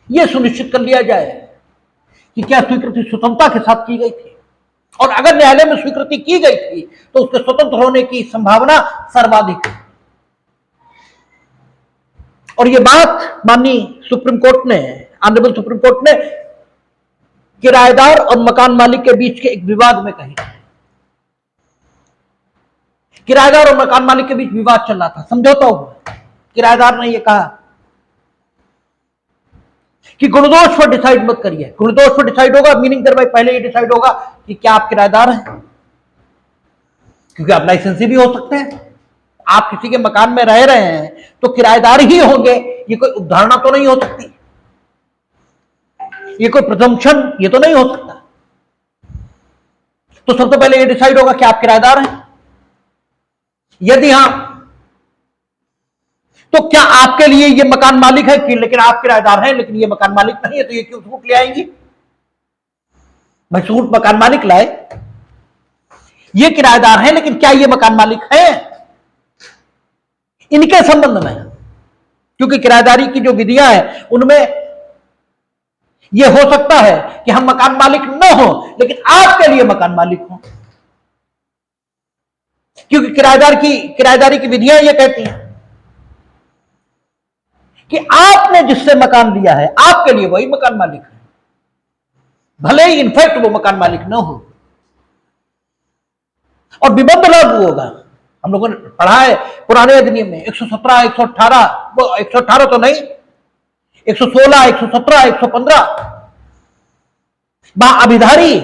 यह सुनिश्चित कर लिया जाए कि क्या स्वीकृति स्वतंत्रता के साथ की गई थी, और अगर न्यायालय में स्वीकृति की गई थी तो उसके स्वतंत्र होने की संभावना सर्वाधिक है। और यह बात माननीय सुप्रीम कोर्ट ने, ऑनरेबल सुप्रीम कोर्ट ने किराएदार और मकान मालिक के बीच के एक विवाद में कही। किराएदार और मकान मालिक के बीच विवाद चल रहा था, समझौता हुआ। किराएदार ने यह कहा कि गुणदोष पर डिसाइड मत करिए। गुणदोष पर डिसाइड होगा मीनिंग दर भाई पहले ये डिसाइड होगा कि क्या आप किराएदार हैं, क्योंकि आप लाइसेंसी भी हो सकते हैं। आप किसी के मकान में रह रहे हैं तो किराएदार ही होंगे, ये कोई उदाहरणा तो नहीं हो सकती, ये कोई प्रजम्पशन ये तो नहीं हो सकता। तो सबसे पहले ये डिसाइड होगा कि आप किराएदार हैं। यदि हां, तो क्या आपके लिए ये मकान मालिक है कि लेकिन आप किराएदार हैं लेकिन ये मकान मालिक नहीं है, तो ये क्यों सबूत ले आएंगी? भाई सबूत मकान मालिक लाए, ये किराएदार हैं लेकिन क्या ये मकान मालिक है इनके संबंध में, क्योंकि किराएदारी की जो विधियां हैं उनमें यह हो सकता है कि हम मकान मालिक न हो लेकिन आपके लिए मकान मालिक हो, क्योंकि किराएदारी की विधियां यह कहती हैं कि आपने जिससे मकान लिया है आपके लिए वही मकान मालिक है, भले ही इनफैक्ट वो मकान मालिक न हो। और विबद्ध लागू होगा, हम लोगों ने पढ़ा है पुराने अधिनियम में 117, 118 तो नहीं, 116, 117, 115 अभिधारी,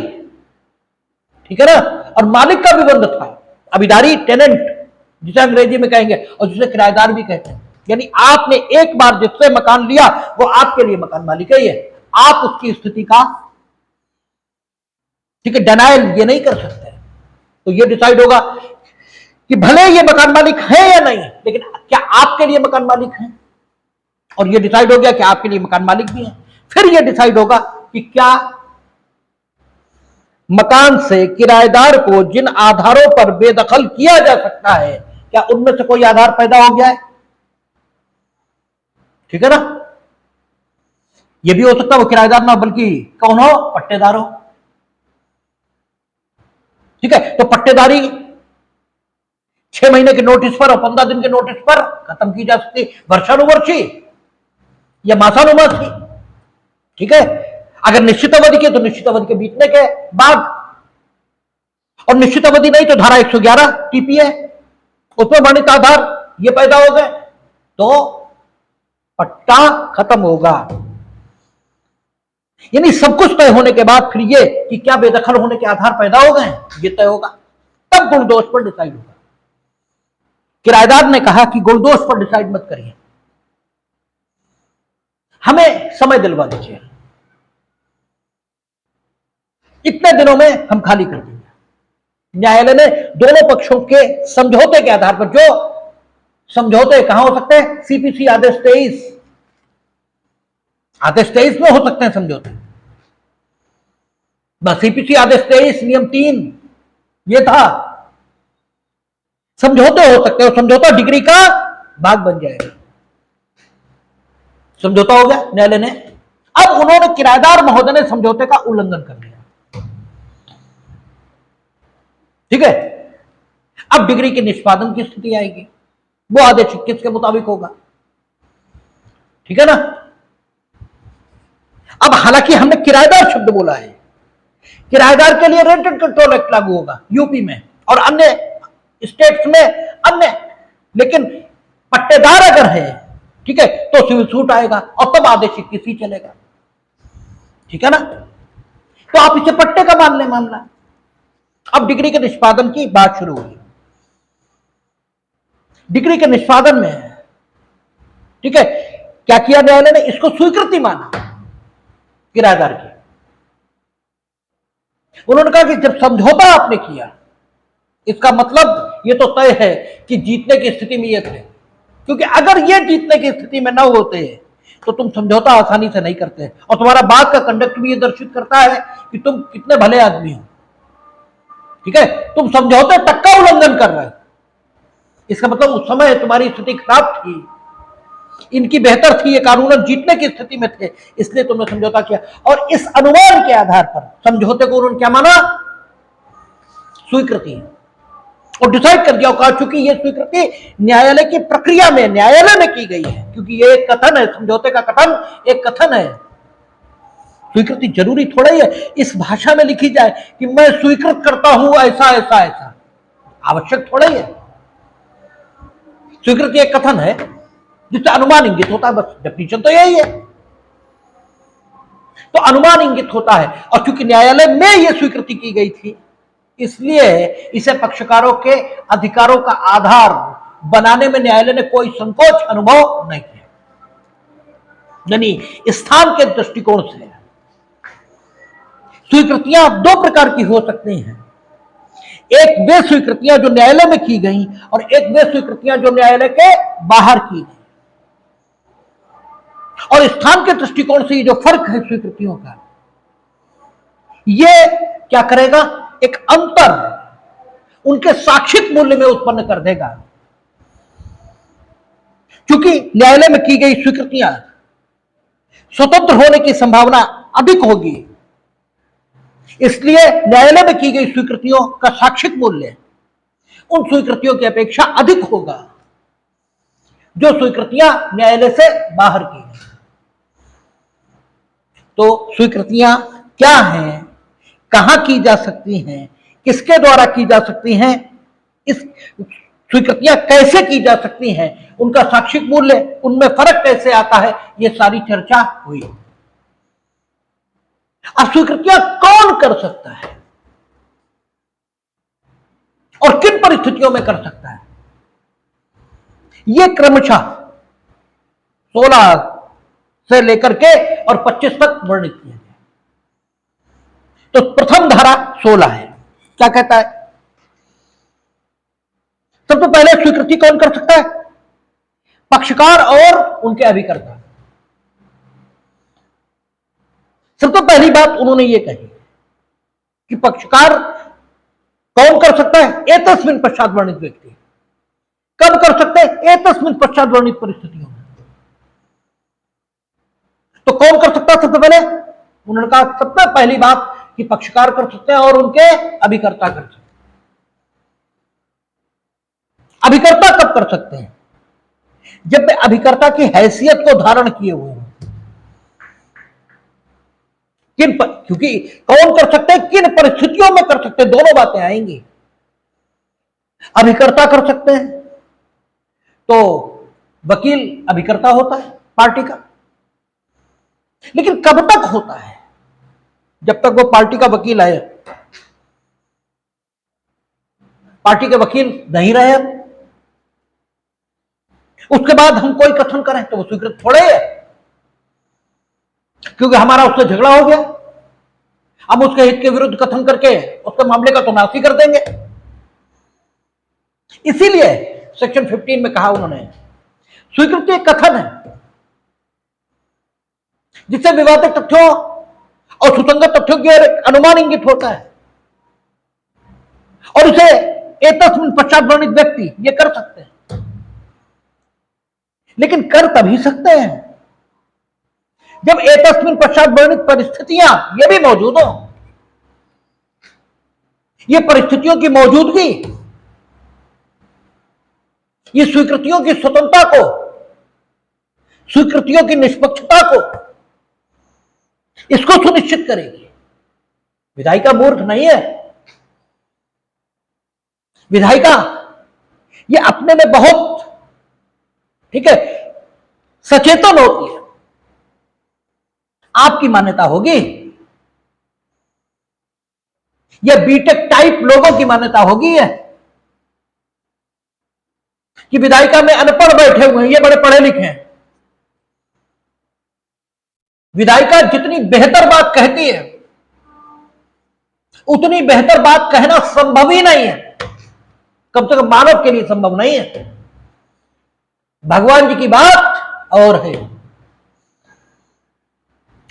ठीक है ना, और मालिक का विबंध था। अभिधारी टेनेंट जिसे अंग्रेजी में कहेंगे और जिसे किराएदार भी कहते हैं, यानी आपने एक बार जिससे मकान लिया वो आपके लिए मकान मालिक है, ये आप उसकी स्थिति का, ठीक है, डिनायल ये नहीं कर सकते। तो ये डिसाइड होगा कि भले ये मकान मालिक है या नहीं लेकिन क्या आपके लिए मकान मालिक है, और ये डिसाइड हो गया कि आपके लिए मकान मालिक भी है। फिर ये डिसाइड होगा कि क्या मकान से किराएदार को जिन आधारों पर बेदखल किया जा सकता है, क्या उनमें से कोई आधार पैदा हो गया है? ठीक है ना? यह भी हो सकता है वो किराएदार ना बल्कि कौन हो, पट्टेदार हो। ठीक है, तो पट्टेदारी 6 महीने के नोटिस पर और 15 दिन के नोटिस पर खत्म की जा सकती, वर्षानुवर्षी या मासानुमासी। ठीक है, अगर निश्चित अवधि के तो निश्चित अवधि के बीतने के बाद, और निश्चित अवधि नहीं तो धारा 111 टीपी है, उसमें वर्णित आधार ये पैदा हो गए तो पट्टा खत्म होगा। यानी सब कुछ तय होने के बाद फिर ये कि क्या बेदखल होने के आधार पैदा हो गए ये तय होगा, तब गुणदोष पर डिसाइड होगा। किराएदार ने कहा कि गुणदोष पर डिसाइड मत करिए, हमें समय दिलवा दीजिए, इतने दिनों में हम खाली कर देंगे। न्यायालय ने दोनों पक्षों के समझौते के आधार पर, जो समझौते कहां हो सकते हैं, सीपीसी आदेश 23, आदेश 23 में हो सकते हैं समझौते, बस सीपीसी आदेश 23 नियम 3 ये था, समझौते हो सकते हो, समझौता डिग्री का भाग बन जाएगा। समझौता हो गया न्यायालय ने। अब उन्होंने, किराएदार महोदय ने समझौते का उल्लंघन कर दिया। ठीक है, अब डिग्री के निष्पादन की स्थिति आएगी, वो आदेश 21 के मुताबिक होगा। ठीक है ना? अब हालांकि हमने किराएदार शब्द बोला है, किराएदार के लिए रेंट एंड कंट्रोल एक्ट लागू होगा यूपी में और अन्य स्टेट्स में अन्य, लेकिन पट्टेदार अगर है, ठीक है, तो सिविल सूट आएगा और तब आदेश 21 ही चलेगा। ठीक है ना? तो आप इसे पट्टे का मान ले मामला। अब डिग्री के निष्पादन की बात शुरू हुई। डिग्री के निष्पादन में, ठीक है, क्या किया न्यायालय ने, इसको स्वीकृति माना किराएदार की। उन्होंने कहा कि जब समझौता आपने किया, इसका मतलब ये तो तय है कि जीतने की स्थिति में ये थे, क्योंकि अगर ये जीतने की स्थिति में न होते तो तुम समझौता आसानी से नहीं करते, और तुम्हारा बात का कंडक्ट भी ये दर्शित करता है कि तुम कितने भले आदमी हो। ठीक है, तुम समझौते तक का उल्लंघन कर रहे हो, इसका मतलब उस समय तुम्हारी स्थिति खराब थी, इनकी बेहतर थी, ये कानूनन जीतने की स्थिति में थे, इसलिए तुमने समझौता किया। और इस अनुमान के आधार पर समझौते को उन्होंने क्या माना, स्वीकृति, और डिसाइड कर दिया और कहा चूंकि ये स्वीकृति न्यायालय की प्रक्रिया में न्यायालय में की गई है, क्योंकि ये एक कथन है, समझौते का कथन एक कथन है, स्वीकृति जरूरी थोड़ा ही है इस भाषा में लिखी जाए कि मैं स्वीकृत करता हूं ऐसा ऐसा ऐसा, आवश्यक थोड़ा ही है। स्वीकृति एक कथन है जिससे अनुमान इंगित होता है, बस डेफिनेशन तो यही है। तो अनुमान इंगित होता है, और क्योंकि न्यायालय में यह स्वीकृति की गई थी, इसलिए इसे पक्षकारों के अधिकारों का आधार बनाने में न्यायालय ने कोई संकोच अनुभव नहीं किया। यानी स्थान के दृष्टिकोण से स्वीकृतियां दो प्रकार की हो सकती हैं, एक वे स्वीकृतियां जो न्यायालय में की गई और एक वे स्वीकृतियां जो न्यायालय के बाहर की गई। और स्थान के दृष्टिकोण से ये जो फर्क है स्वीकृतियों का, ये क्या करेगा, एक अंतर उनके साक्षिक मूल्य में उत्पन्न कर देगा। क्योंकि न्यायालय में की गई स्वीकृतियां स्वतंत्र होने की संभावना अधिक होगी, इसलिए न्यायालय में की गई स्वीकृतियों का साक्षिक मूल्य उन स्वीकृतियों की अपेक्षा अधिक होगा जो स्वीकृतियां न्यायालय से बाहर की गई। तो स्वीकृतियां क्या हैं, कहां की जा सकती हैं, किसके द्वारा की जा सकती हैं, इस स्वीकृतियां कैसे की जा सकती हैं, उनका साक्षिक मूल्य, उनमें फर्क कैसे आता है, ये सारी चर्चा हुई। अब स्वीकृतियां कौन कर सकता है और किन परिस्थितियों में कर सकता है, यह क्रमशः 16 से लेकर के और 25 तक वर्णित किया गया। तो प्रथम धारा 16 है, क्या कहता है, सबसे पहले स्वीकृति कौन कर सकता है, पक्षकार और उनके अभिकर्ता। सबसे पहली बात उन्होंने ये कही कि पक्षकार कौन कर सकता है? एतस्मिन् पश्चात वर्णित व्यक्ति। कब कर सकते हैं? एतस्मिन् पश्चात वर्णित परिस्थितियों में। तो कौन कर सकता है? सबसे पहले उन्होंने कहा सबसे पहली बात कि पक्षकार कर सकते हैं और उनके अभिकर्ता कर सकते हैं। अभिकर्ता कब कर सकते हैं? जब वे अभिकर्ता की हैसियत को धारण किए हुए हों। क्योंकि कौन कर सकते हैं, किन परिस्थितियों में कर सकते हैं, दोनों बातें आएंगी। अभिकर्ता कर सकते हैं तो वकील अभिकर्ता होता है पार्टी का, लेकिन कब तक होता है? जब तक वो पार्टी का वकील है। पार्टी के वकील नहीं रहे, उसके बाद हम कोई कथन करें तो वो स्वीकृत थोड़े है, क्योंकि हमारा उससे झगड़ा हो गया। हम उसके हित के विरुद्ध कथन करके उसके मामले का तो नाश ही कर देंगे। इसीलिए सेक्शन 15 में कहा उन्होंने, स्वीकृति एक कथन है जिससे विवादित तथ्यों और सुसंगत तथ्यों की ओर अनुमान इंगित होता है, और इसे एतस्मिन् पश्चात वर्णित व्यक्ति ये कर सकते हैं। लेकिन कर तभी सकते हैं जब एतस्मिन् पश्चात वर्णित परिस्थितियां ये भी मौजूद हो। ये परिस्थितियों की मौजूदगी, ये स्वीकृतियों की स्वतंत्रता को, स्वीकृतियों की निष्पक्षता को, इसको सुनिश्चित करेगी। विधायिका मूर्ख नहीं है। विधायिका ये अपने में बहुत, ठीक है, सचेतन होती है। आपकी मान्यता होगी, यह बीटेक टाइप लोगों की मान्यता होगी है कि विधायिका में अनपढ़ बैठे हुए हैं, ये बड़े पढ़े लिखे हैं। विधायिका जितनी बेहतर बात कहती है उतनी बेहतर बात कहना संभव ही नहीं है, कम से कम मानव के लिए संभव नहीं है। भगवान जी की बात और है।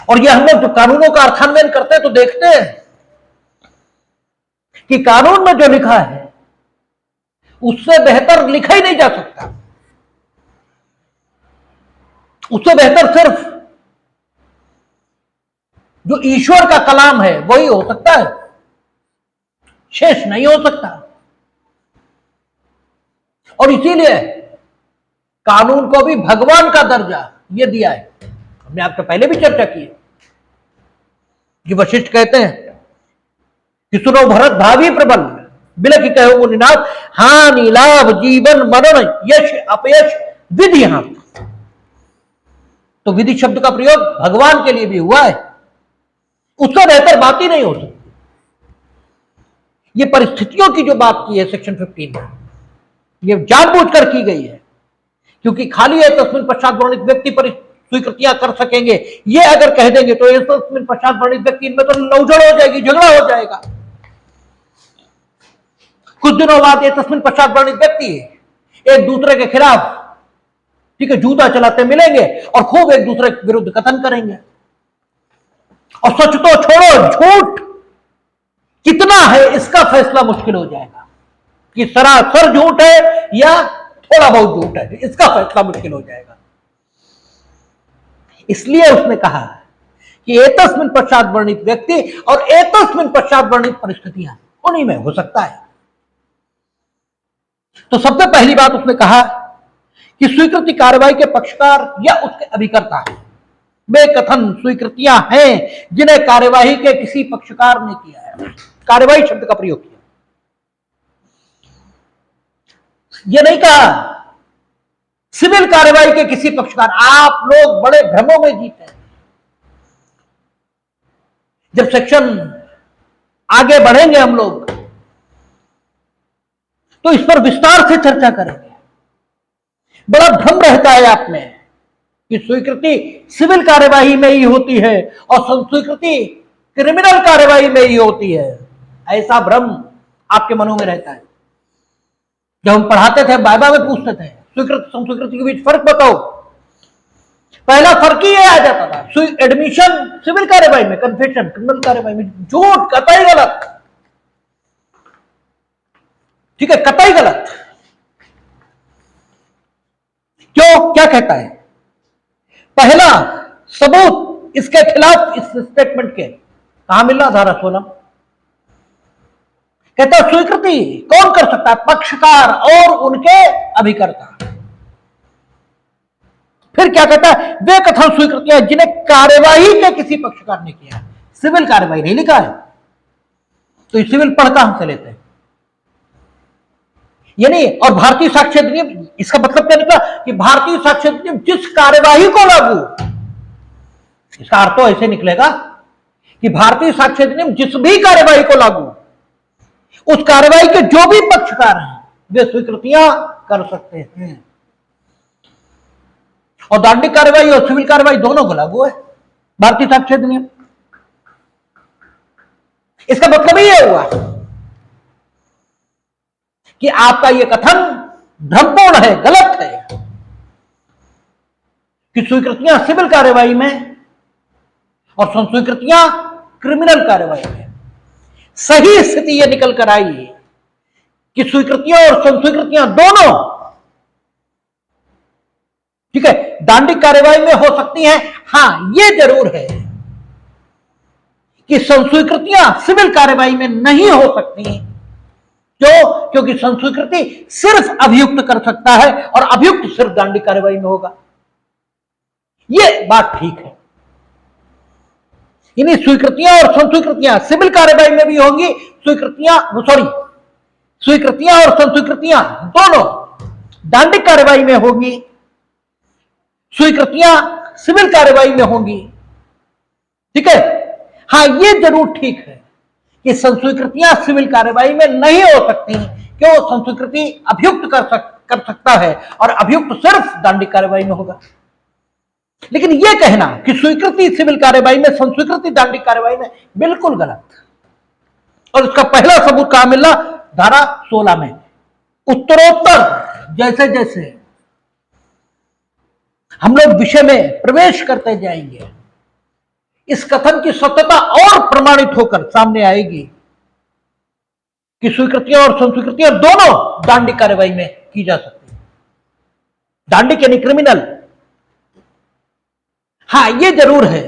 और ये हम लोग जो कानूनों का अर्थान्वयन करते हैं तो देखते हैं कि कानून में जो लिखा है उससे बेहतर लिखा ही नहीं जा सकता। उससे बेहतर सिर्फ जो ईश्वर का कलाम है वही हो सकता है, शेष नहीं हो सकता। और इसीलिए कानून को भी भगवान का दर्जा यह दिया है। हमने आपसे पहले भी चर्चा की कि वशिष्ठ कहते हैं कि सुनो भरत भावी प्रबल बिलखि कहो निनाद, हानि लाभ जीवन मरण यश अपयश विधि हाथ। तो विधि शब्द का प्रयोग भगवान के लिए भी हुआ है, उससे बेहतर बात ही नहीं हो सकती। ये परिस्थितियों की जो बात की है सेक्शन 15 में, ये जानबूझकर की गई है, क्योंकि खाली है तस्मिन् पश्चात वर्णित व्यक्ति पर स्वीकृतियां कर सकेंगे, ये अगर कह देंगे तो तस्मिन् पश्चात वर्णित व्यक्ति इनमें तो लौजड़ हो जाएगी, झगड़ा हो जाएगा। कुछ दिनों बाद ये तस्मिन् पश्चात वर्णित व्यक्ति एक दूसरे के खिलाफ, ठीक है, जूता चलाते मिलेंगे और खूब एक दूसरे के विरुद्ध कथन करेंगे। और सच तो छोड़ो, झूठ कितना है इसका फैसला मुश्किल हो जाएगा कि सरासर झूठ है या थोड़ा बहुत झूठ है, इसका फैसला मुश्किल हो जाएगा। इसलिए उसने कहा कि एतस्मिन् पश्चात वर्णित व्यक्ति और एतस्मिन् पश्चात वर्णित परिस्थितियां उन्हीं में हो सकता है। तो सबसे पहली बात उसने कहा कि स्वीकृति कार्रवाई के पक्षकार या उसके अभिकर्ता वे कथन स्वीकृतियां हैं जिन्हें कार्यवाही के किसी पक्षकार ने किया है। कार्यवाही शब्द का प्रयोग किया, यह नहीं कहा सिविल कार्यवाही के किसी पक्षकार। आप लोग बड़े भ्रमों में जीते हैं। जब सेक्शन आगे बढ़ेंगे हम लोग तो इस पर विस्तार से चर्चा करेंगे। बड़ा भ्रम रहता है आप में कि स्वीकृति सिविल कार्यवाही में ही होती है और स्वीकृति क्रिमिनल कार्यवाही में ही होती है, ऐसा भ्रम आपके मनों में रहता है। जब हम पढ़ाते थे, बाइबा में पूछते थे स्वीकृति संस्वीकृति के बीच फर्क बताओ, पहला फर्क ही आ जाता था, एडमिशन सिविल कार्यवाही में, कन्फेशन क्रिमिनल कार्यवाही में। झूठ, कतई गलत, ठीक है, कतई गलत। क्यों, क्या कहता है? पहला सबूत इसके खिलाफ इस स्टेटमेंट के कहां मिलना? धारा 16। कहता है स्वीकृति कौन कर सकता है? पक्षकार और उनके अभिकर्ता। फिर क्या कहता है? वे कथन स्वीकृतियां जिन्हें कार्यवाही के किसी पक्षकार ने किया है। सिविल कार्यवाही नहीं लिखा है, तो ये सिविल पढ़ कहां से लेते हैं? यानी, और भारतीय साक्ष्य अधिनियम, इसका मतलब क्या निकला कि भारतीय साक्ष्य अधिनियम जिस कार्यवाही को लागू, इसका अर्थ तो ऐसे निकलेगा कि भारतीय साक्ष्य अधिनियम जिस भी कार्यवाही को लागू, उस कार्यवाही के जो भी पक्षकार हैं वे स्वीकृतियां कर सकते हैं। और दंडिक कार्यवाही और सिविल कार्यवाही दोनों को लागू है भारतीय साक्ष्य अधिनियम। इसका मतलब ही यह हुआ कि आपका यह कथन भ्रमपूर्ण है, गलत है, कि स्वीकृतियां सिविल कार्यवाही में और संस्वीकृतियां क्रिमिनल कार्यवाही में। सही स्थिति यह निकल कर आई कि स्वीकृतियां और संस्वीकृतियां दोनों, ठीक है, दंडिक कार्यवाही में हो सकती हैं। हां, यह जरूर है कि संस्वीकृतियां सिविल कार्यवाही में नहीं हो सकती। क्यों? क्योंकि संस्वीकृति सिर्फ अभियुक्त कर सकता है और अभियुक्त सिर्फ दंडिक कार्यवाही में होगा। यह बात ठीक है। यानी स्वीकृतियां और संस्वीकृतियां सिविल कार्यवाही में भी होंगी, स्वीकृतियां और संस्वीकृतियां दोनों दंडिक कार्यवाही में होंगी, स्वीकृतियां सिविल कार्यवाही में होंगी, ठीक है। हां, यह जरूर ठीक है कि संस्वीकृतियां सिविल कार्यवाही में नहीं हो सकती। क्यों? संस्वीकृति अभियुक्त कर सकता है और अभियुक्त सिर्फ दंडिक कार्यवाही में होगा। लेकिन यह कहना कि स्वीकृति सिविल कार्यवाही में, संस्वीकृति दंडिक कार्यवाही में, बिल्कुल गलत। और इसका पहला सबूत कहां मिला? धारा 16 में। उत्तरोत्तर जैसे जैसे हम लोग विषय में प्रवेश करते जाएंगे, इस कथन की सत्यता और प्रमाणित होकर सामने आएगी कि स्वीकृतियां और संस्वीकृतियां दोनों दंडिक कार्यवाही में की जा सकती है। दंडिक यानी क्रिमिनल। हां, यह जरूर है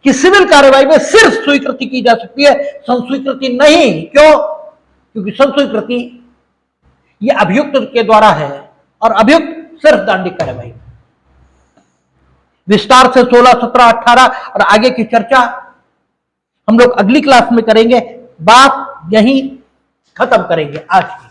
कि सिविल कार्यवाही में सिर्फ स्वीकृति की जा सकती है, संस्वीकृति नहीं। क्यों? क्योंकि संस्वीकृति यह अभियुक्त के द्वारा है और अभियुक्त सिर्फ दंडिक कार्यवाही। विस्तार से 16, 17, 18 और आगे की चर्चा हम लोग अगली क्लास में करेंगे। बात यहीं खत्म करेंगे आज की।